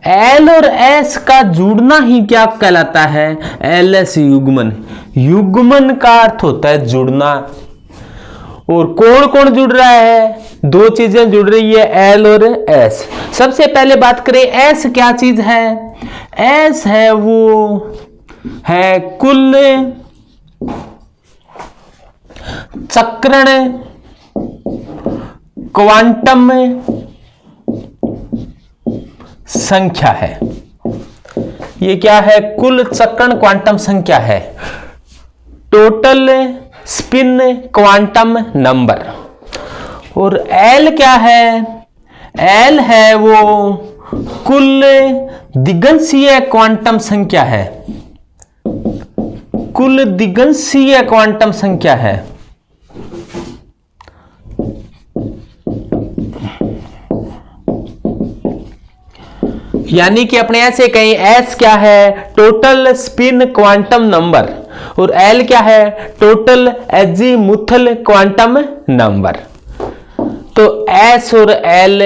L और S का जुड़ना ही क्या कहलाता है? एल एस युग्मन। युग्मन का अर्थ होता है जुड़ना। और कौन कौन जुड़ रहा है? दो चीजें जुड़ रही है, एल और एस। सबसे पहले बात करें एस क्या चीज है? एस है वो है कुल चक्रण क्वांटम संख्या है। ये क्या है? कुल चक्रण क्वांटम संख्या है, टोटल स्पिन क्वांटम नंबर। और एल क्या है? एल है वो कुल दिगंशीय क्वांटम संख्या है, कुल दिगंशीय क्वांटम संख्या है। यानी कि अपने ऐसे कहीं एस क्या है? Total spin quantum number. और एल क्या है? Total azimuthal quantum number. तो एस और एल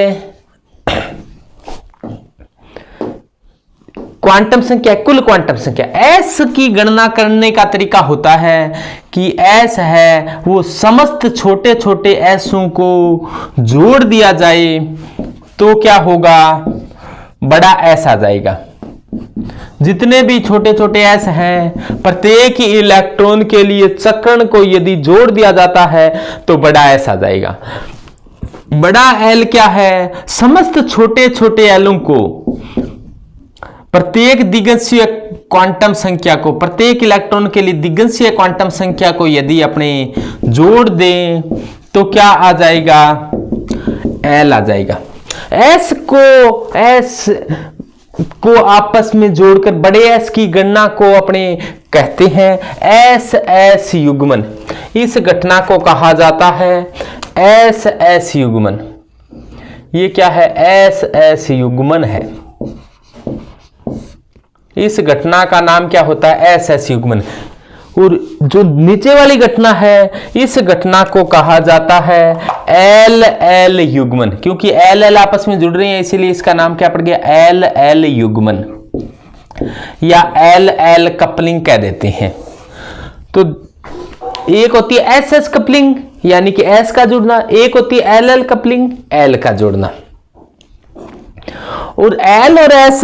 क्वांटम संख्या, कुल क्वांटम संख्या। एस की गणना करने का तरीका होता है कि एस है वो समस्त छोटे छोटे एसों को जोड़ दिया जाए तो क्या होगा? बड़ा एस आ जाएगा। जितने भी छोटे छोटे एस हैं, प्रत्येक इलेक्ट्रॉन के लिए चक्रण को यदि जोड़ दिया जाता है तो बड़ा एस आ जाएगा। बड़ा एल क्या है? समस्त छोटे छोटे एलों को, प्रत्येक दिगंशीय क्वांटम संख्या को, प्रत्येक इलेक्ट्रॉन के लिए दिगंशीय क्वांटम संख्या को यदि अपने जोड़ दें तो क्या आ जाएगा? एल आ जाएगा। एस को आपस में जोड़कर बड़े एस की गणना को अपने कहते हैं एस एस युग्मन। इस घटना को कहा जाता है एस एस युग्मन। ये क्या है? एस एस युग्मन है। इस घटना का नाम क्या होता है? एस एस युग्मन। और जो नीचे वाली घटना है, इस घटना को कहा जाता है एल एल युग्मन। क्योंकि एल एल आपस में जुड़ रही है इसीलिए इसका नाम क्या पड़ गया? एल एल युग्मन या एल एल कपलिंग कह देते हैं। तो एक होती है एस एस कपलिंग यानी कि एस का जुड़ना, एक होती है एल एल कपलिंग, एल का जुड़ना। और एल और एस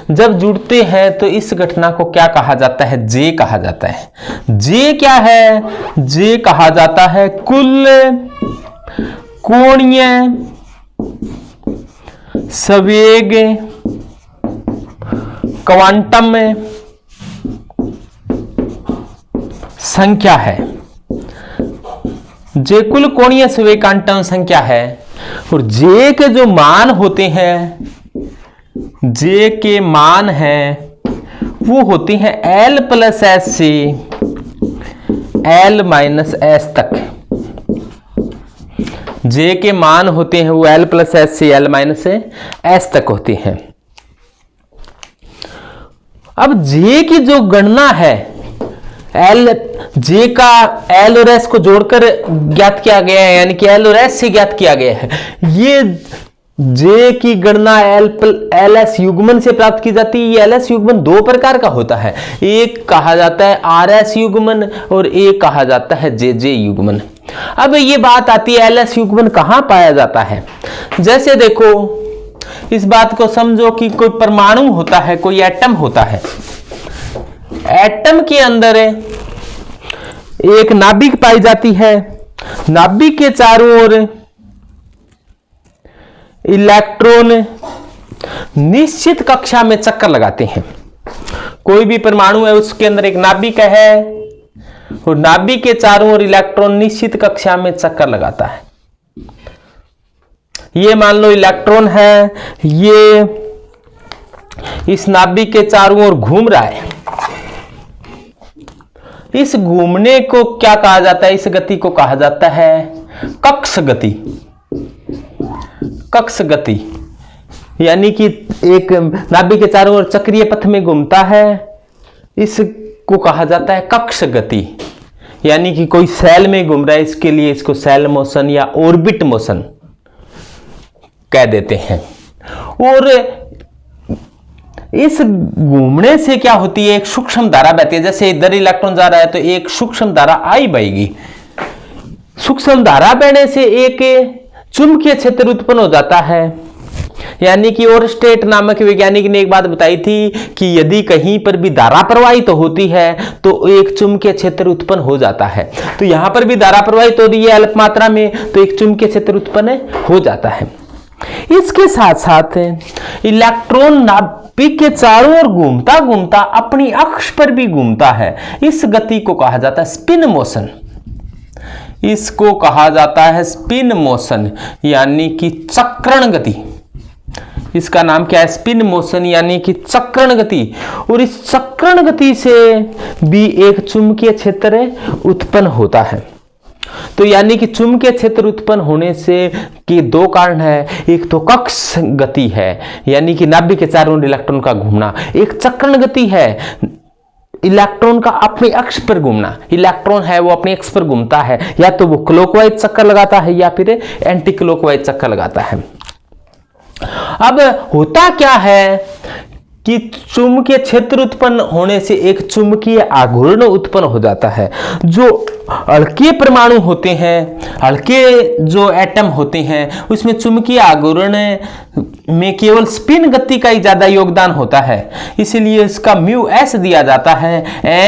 जब जुड़ते हैं तो इस घटना को क्या कहा जाता है? जे कहा जाता है। जे क्या है? जे कहा जाता है कुल कोणीय संवेग क्वांटम संख्या है। जे कुल कोणीय संवेग क्वांटम संख्या है। और जे के जो मान होते हैं, जे के मान हैं वो होते हैं एल प्लस एस से एल माइनस एस तक। जे के मान होते हैं वो एल प्लस एस से एल माइनस एस तक होते हैं। अब जे की जो गणना है, एल जे का एल और एस को जोड़कर ज्ञात किया गया है, यानी कि एल और एस से ज्ञात किया गया है। ये जे की गणना एल एस युग्मन से प्राप्त की जाती है। ये एल एस युग्मन दो प्रकार का होता है, एक कहा जाता है आर एस युग्मन और एक कहा जाता है जे जे युग्मन। अब ये बात आती है एल एस युग्मन कहां पाया जाता है? जैसे देखो, इस बात को समझो कि कोई परमाणु होता है, कोई एटम होता है। एटम के अंदर एक नाभिक पाई जाती है। नाभिक के चारों ओर इलेक्ट्रॉन निश्चित कक्षा में चक्कर लगाते हैं। कोई भी परमाणु है उसके अंदर एक नाभिक है और नाभिक के चारों ओर इलेक्ट्रॉन निश्चित कक्षा में चक्कर लगाता है। ये मान लो इलेक्ट्रॉन है, ये इस नाभिक के चारों ओर घूम रहा है। इस घूमने को क्या कहा जाता है? इस गति को कहा जाता है कक्ष गति। कक्ष गति यानी कि एक नाभिक के चारों ओर चक्रीय पथ में घूमता है, इसको कहा जाता है कक्ष गति। यानी कि कोई सेल में घूम रहा है, इसके लिए इसको सेल मोशन या ऑर्बिट मोशन कह देते हैं। और इस घूमने से क्या होती है, एक सूक्ष्म धारा बहती है। जैसे इधर इलेक्ट्रॉन जा रहा है तो एक सूक्ष्म धारा आई बहेगी। सूक्ष्म धारा बहने से एक चुंबकीय क्षेत्र उत्पन्न हो जाता है। यानी कि ओरस्टेट नामक वैज्ञानिक ने एक बात बताई थी कि यदि कहीं पर भी धारा प्रवाहित होती है तो एक चुंबकीय क्षेत्र उत्पन्न हो जाता है। तो यहां पर भी धारा प्रवाहित हो रही है अल्प मात्रा में, तो एक चुंबकीय क्षेत्र उत्पन्न हो जाता है। इसके साथ साथ इलेक्ट्रॉन नाभिक के चारों ओर घूमता घूमता अपनी अक्ष पर भी घूमता है। इस गति को कहा जाता है स्पिन मोशन। इसको कहा जाता है स्पिन मोशन, यानी कि चक्रण गति। इसका नाम क्या है, स्पिन मोशन, यानी कि चक्रण गति। और इस चक्रण गति से भी एक चुंबकीय क्षेत्र उत्पन्न होता है। तो यानी कि चुंबकीय क्षेत्र उत्पन्न होने से के दो कारण है। एक तो कक्ष गति है, यानी कि नाभिक के चारों ओर इलेक्ट्रॉन का घूमना। एक चक्रण गति है, इलेक्ट्रॉन का अपनी अक्ष पर घूमना। इलेक्ट्रॉन है वो अपनी अक्ष पर घूमता है, या तो वो क्लॉकवाइज चक्कर लगाता है या फिर एंटी क्लॉकवाइज चक्कर लगाता है। अब होता क्या है कि चुंबकीय क्षेत्र उत्पन्न होने से एक चुंबकीय आघूर्ण उत्पन्न हो जाता है। जो हल्के परमाणु होते हैं, हल्के जो एटम होते हैं, उसमें चुंबकीय आघूर्ण में केवल स्पिन गति का ही ज्यादा योगदान होता है। इसीलिए इसका म्यू एस दिया जाता है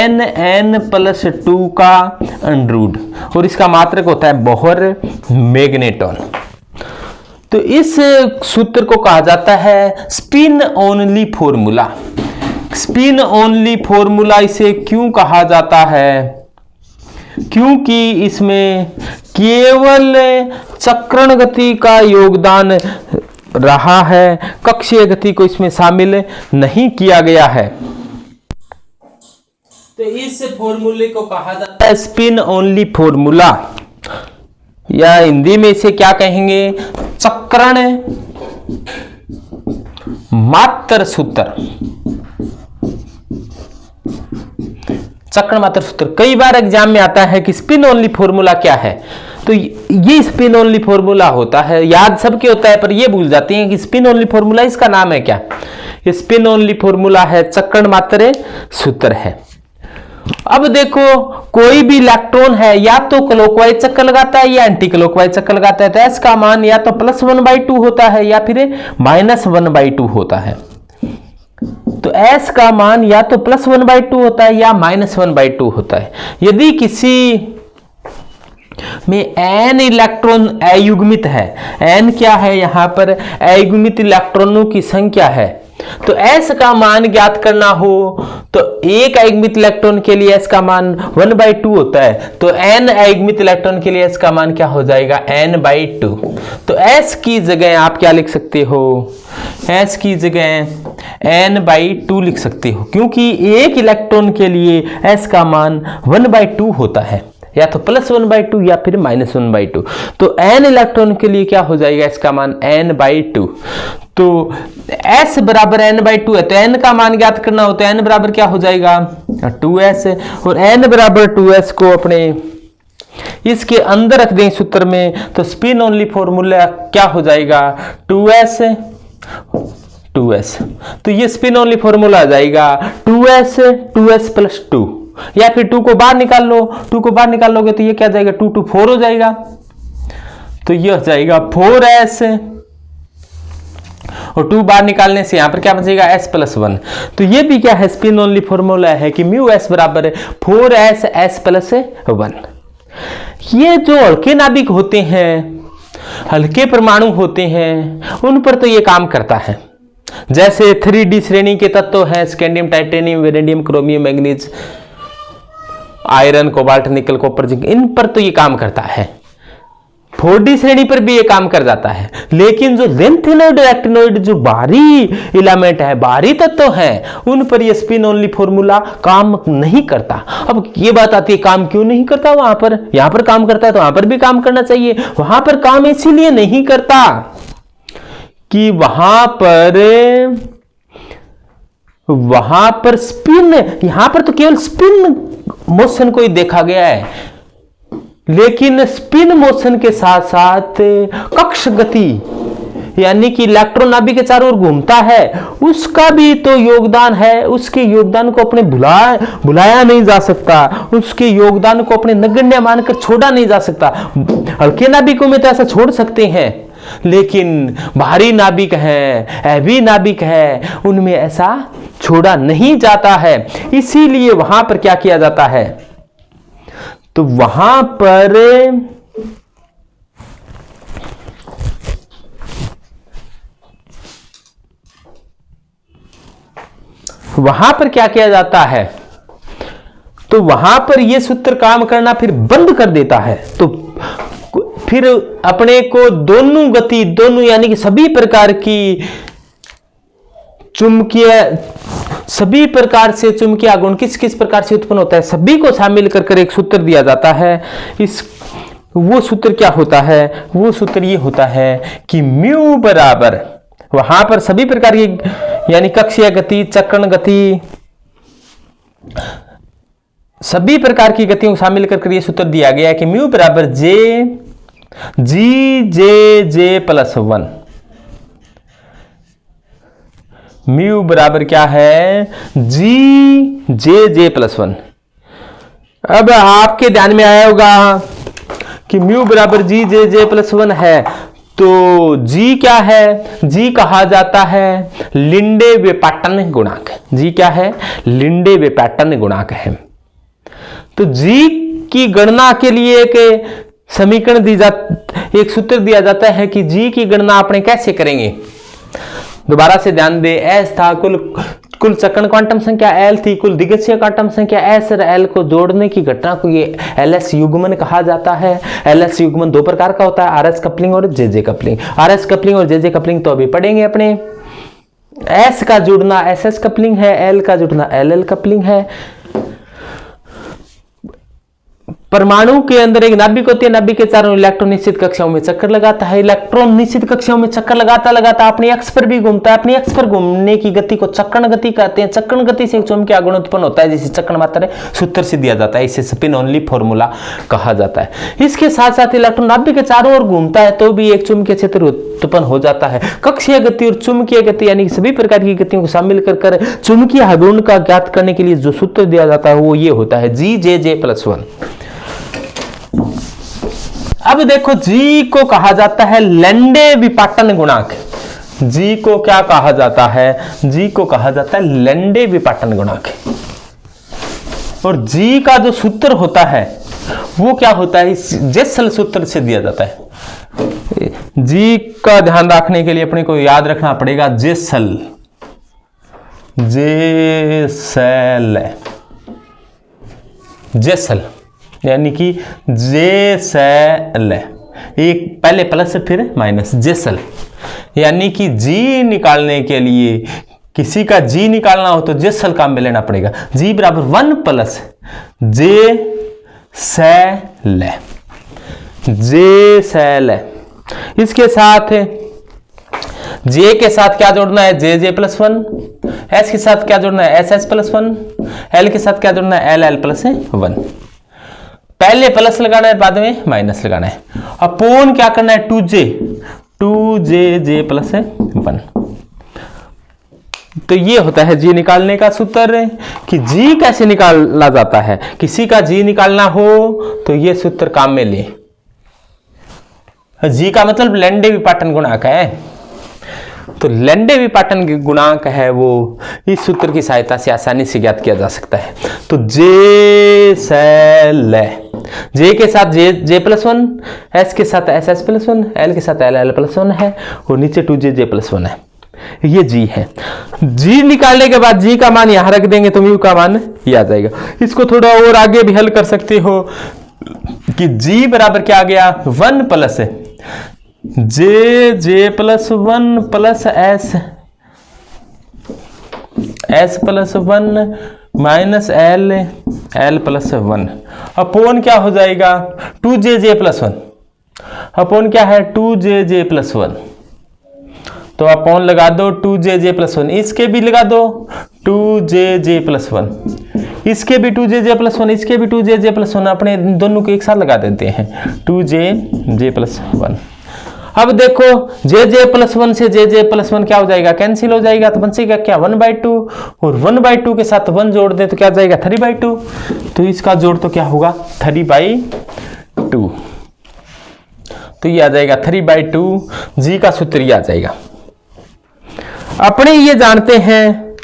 n+2 का अंडरूट, और इसका मात्रक होता है बोहर मैग्नेटॉन। तो इस सूत्र को कहा जाता है spin only formula. Spin only formula इसे क्यों कहा जाता है, क्योंकि इसमें केवल चक्रण गति का योगदान रहा है, कक्षीय गति को इसमें शामिल नहीं किया गया है। तो इस फॉर्मूले को कहा जाता है स्पिन ओनली फॉर्मूला, या हिंदी में इसे क्या कहेंगे, चक्रण मात्र सूत्र। चक्रण मात्र सूत्र कई बार एग्जाम में आता है कि स्पिन ओनली फॉर्मूला क्या है। तो ये स्पिन ओनली फॉर्मूला होता है, याद सबके होता है, पर ये भूल जाते हैं कि स्पिन ओनली फॉर्मूला इसका नाम है क्या। ये स्पिन ओनली फॉर्मूला है, चक्रण मात्र सूत्र है। अब देखो, कोई भी इलेक्ट्रॉन है या तो क्लॉकवाइज चक्कर लगाता है या एंटी क्लॉकवाइज चक्कर लगाता है, तो एस का मान या तो +1/2 होता है या फिर -1/2 होता है। तो एस का मान या तो +1/2 होता है या -1/2 होता है। यदि किसी में n इलेक्ट्रॉन अयुग्मित है, n क्या है यहां पर, अयुग्मित इलेक्ट्रॉनों की संख्या है, तो s का मान ज्ञात करना हो तो एक अयुग्मित इलेक्ट्रॉन के लिए s का मान 1/2 होता है। तो n अयुग्मित इलेक्ट्रॉन के लिए s का मान क्या हो जाएगा, n/2। तो s की जगह आप क्या लिख सकते हो, s की जगह n/2 लिख सकते हो, क्योंकि एक इलेक्ट्रॉन के लिए s का मान 1/2 होता है, या तो +1/2 या फिर -1/2। तो n इलेक्ट्रॉन के लिए क्या हो जाएगा, इसका मान n/2। तो s बराबर n/2 है, तो n का मान ज्ञात करना हो तो n बराबर क्या हो जाएगा, 2s। और n बराबर 2s को अपने इसके अंदर रख दें सूत्र में, तो स्पिन ओनली फॉर्मूला क्या हो जाएगा, 2s। तो ये स्पिन ओनली फॉर्मूला आ जाएगा 2s + 2, या फिर 2 को बाहर निकाल लो। 2 को बाहर निकाल लोगे तो ये क्या जाएगा, 2 2 4 हो जाएगा। तो ये हो जाएगा 4s, और 2 बाहर निकालने से यहां पर क्या बचेगा, s + 1। तो ये भी क्या है, स्पिन ओनली फॉर्मूला है कि μs बराबर 4s s + 1। ये जो हल्के नाभिक होते हैं, हल्के परमाणु होते हैं, उन पर तो ये काम करता है। जैसे 3D श्रेणी के तत्व हैं, scandium, titanium, vanadium, chromium, manganese, iron, cobalt, निकल, कॉपर, जिंक, इन पर तो ये काम करता है। 4D श्रेणी पर भी ये काम कर जाता है। लेकिन जो लेंथेनॉइड, एक्टिनॉइड, जो बाहरी एलिमेंट है, बाहरी तत्व हैं, उन पर ये स्पिन ओनली फॉर्मूला काम नहीं करता। अब ये बात आती है, काम क्यों नहीं करता वहां पर, यहां पर काम करता है तो वहां पर भी काम करना चाहिए। वहां पर काम इसीलिए नहीं करता कि वहां पर स्पिन, यहां पर तो केवल स्पिन मोशन को ही देखा गया है, लेकिन स्पिन मोशन के साथ साथ कक्ष गति, यानी कि इलेक्ट्रॉन नाभिक के चारों ओर घूमता है, उसका भी तो योगदान है। उसके योगदान को अपने भुलाया नहीं जा सकता, उसके योगदान को अपने नगण्य मानकर छोड़ा नहीं जा सकता। हल्के नाभिकों में तो ऐसा छोड़ सकते हैं, लेकिन भारी नाभिक है, हैवी नाभिक है, उनमें ऐसा छोड़ा नहीं जाता है। इसीलिए वहां पर क्या किया जाता है, तो वहां पर क्या किया जाता है, तो वहां पर यह सूत्र काम करना फिर बंद कर देता है। तो फिर अपने को दोनों गति, दोनों यानी कि सभी प्रकार से चुंबकीय आघूर्ण किस किस प्रकार से उत्पन्न होता है, सभी को शामिल कर एक सूत्र दिया जाता है। वो सूत्र क्या होता है, वो सूत्र ये होता है कि म्यू बराबर, वहां पर सभी प्रकार की यानी कक्षीय गति, चक्रण गति, सभी प्रकार की गतियों को शामिल कर ये सूत्र दिया गया है कि म्यू बराबर जे प्लस 1। म्यू बराबर क्या है, जे प्लस 1। अब आपके ध्यान में आया होगा कि म्यू बराबर जे प्लस 1 है, तो जी क्या है, जी कहा जाता है लिंडे विपाटन गुणांक। जी क्या है, लिंडे विपाटन गुणांक है। तो जी की गणना के लिए एक समीकरण एक सूत्र दिया जाता है कि जी की गणना अपने कैसे करेंगे। दोबारा से ध्यान दे, एस था कुल चक्रण क्वांटम संख्या, एल थी कुल दिग्गजीय क्वांटम संख्या। एस और एल को जोड़ने की घटना को ये एलएस युग्मन कहा जाता है। एलएस युग्मन दो प्रकार का होता है, आरएस कपलिंग और जेजे कपलिंग। आरएस कपलिंग और जेजे कपलिंग तो अभी पढ़ेंगे अपने। एस का जुड़ना एसएस कपलिंग है, एल का जुड़ना एलएल कपलिंग है। परमाणु के अंदर एक नाभिक होती है, नाभिक के चारों इलेक्ट्रॉन निश्चित कक्षाओं में चक्कर लगाता है। इलेक्ट्रॉन निश्चित कक्षाओं में चक्कर लगाता अपनी अक्ष पर भी घूमता है। अपनी अक्ष पर घूमने की गति को चक्रण गति कहते हैं। चक्रण गति से चुंबकीय आघूर्ण उत्पन्न होता है, जिसे चक्रण मात्रा सूत्र से दिया जाता है। इसे स्पिन ओनली फॉर्मूला कहा जाता है। इसके साथ साथ इलेक्ट्रॉन नाभिक के चारों ओर घूमता है तो भी एक चुंबकीय क्षेत्र उत्पन्न हो जाता है। कक्षीय गति और चुंबकीय गति यानी सभी प्रकार की गतियों को शामिल कर चुंबकीय आघूर्ण का ज्ञात करने के लिए जो सूत्र दिया जाता है वो ये होता है जे प्लस 1। अब देखो, जी को कहा जाता है लेंडे विपाटन गुणांक। जी को क्या कहा जाता है, जी को कहा जाता है लेंडे विपाटन गुणांक। और जी का जो सूत्र होता है वो क्या होता है, इस जेसल सूत्र से दिया जाता है। जी का ध्यान रखने के लिए अपने को याद रखना पड़ेगा जेसल, जेसल यानी कि जेसल, एक पहले प्लस फिर माइनस, जेसल। यानी कि जी निकालने के लिए, किसी का जी निकालना हो तो जेसल काम में लेना पड़ेगा। जी बराबर 1 प्लस जेसल। इसके साथ जे के साथ क्या जोड़ना है, जे प्लस 1। एस के साथ क्या जोड़ना है, एस प्लस 1। एल के साथ क्या जोड़ना है, एल प्लस 1। पहले प्लस लगाना है, बाद में माइनस लगाना है। अपोन क्या करना है, 2जे प्लस 1। तो ये होता है जी निकालने का सूत्र। कि जी कैसे निकाला जाता है, किसी का जी निकालना हो तो ये सूत्र काम में ले। जी का मतलब लेंडे विपाटन गुणांक है। तो लेंडे विपाटन गुणांक है वो इस सूत्र की सहायता से आसानी से ज्ञात किया जा सकता है। तो जे के साथ जे प्लस 1, एस के साथ एस प्लस 1, एल के साथ एल प्लस 1 है और नीचे 2जे प्लस 1 है। ये जी है। जी निकालने के बाद जी का मान यहां रख देंगे तो म्यू का मान ये आ जाएगा। इसको थोड़ा और आगे भी हल कर सकते हो कि जी बराबर क्या आ गया, 1 plus J plus 1 plus S plus 1 minus L plus 1 upon क्या हो जाएगा, 2जे प्लस 1 अपोन क्या है, 2जे प्लस 1। तो अपोन लगा दो 2जे प्लस 1, इसके भी लगा दो 2जे प्लस 1, इसके भी 2जे प्लस 1, इसके भी 2जे प्लस 1। अपने दोनों को एक साथ लगा देते हैं 2जे प्लस 1। अब देखो J+1 से J+1 क्या हो जाएगा, कैंसिल हो जाएगा, तो बचेगा क्या 1/2, और 1/2 के साथ 1 जोड़ दे तो क्या जाएगा 3/2, तो इसका जोड़ तो क्या होगा 3/2, तो ये आ जाएगा 3/2, जी का सूत्र ये आ जाएगा। अपने ये जानते हैं,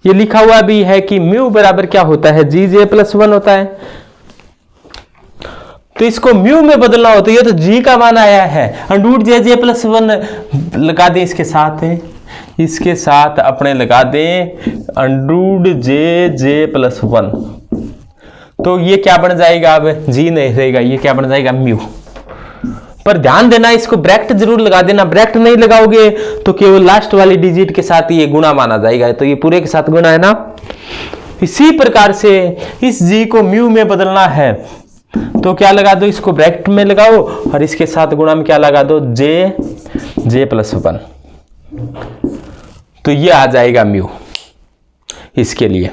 ये लिखा हुआ भी है कि म्यू बराबर क्या होता है, J+1 होता है, तो इसको म्यू में बदलना हो तो ये तो जी का मान आया है, √J+1 लगा दें इसके साथ, इसके साथ अपने लगा दें √J+1, तो ये क्या बन जाएगा, अब जी नहीं रहेगा, ये क्या बन जाएगा म्यू। पर ध्यान देना इसको ब्रैकेट जरूर लगा देना, ब्रैकेट नहीं लगाओगे तो केवल लास्ट वाली डिजिट के साथ ये गुणा माना जाएगा, तो ये पूरे के साथ गुणा है ना। इसी प्रकार से इस जी को म्यू में बदलना है तो क्या लगा दो, इसको ब्रैकेट में लगाओ और इसके साथ गुणा में क्या लगा दो, J+1, तो ये आ जाएगा म्यू इसके लिए।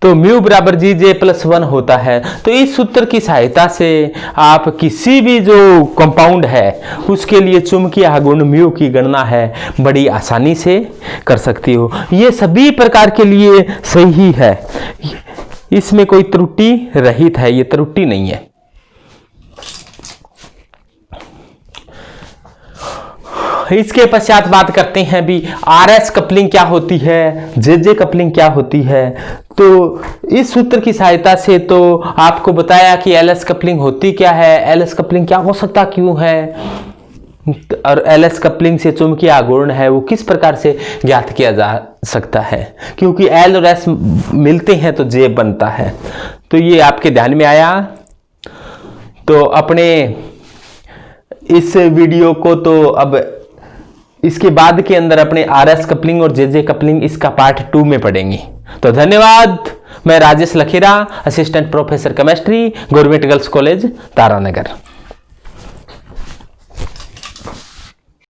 तो म्यू बराबर J+1 होता है। तो इस सूत्र की सहायता से आप किसी भी जो कंपाउंड है उसके लिए चुंबकीय आघूर्ण म्यू की गणना है बड़ी आसानी से कर सकती हो। ये सभी प्रकार के लिए सही है, इसमें कोई त्रुटि रहित है, ये त्रुटि नहीं है। इसके पश्चात बात करते हैं भी RS कपलिंग क्या होती है, JJ कपलिंग क्या होती है। तो इस सूत्र की सहायता से तो आपको बताया कि LS कपलिंग होती क्या है, LS कपलिंग क्या हो सकता क्यों है, और LS कपलिंग से चुंबकीय आघूर्ण है वो किस प्रकार से ज्ञात किया जा सकता है, क्योंकि L और S मिलते हैं तो J बनता है। तो ये आपके ध्यान में आया। तो अपने इस वीडियो को तो अब इसके बाद के अंदर अपने RS कपलिंग और JJ कपलिंग इसका पार्ट 2 में पढ़ेंगे। तो धन्यवाद। मैं Rajesh Lakhera, assistant professor chemistry, government girls college Taranagar.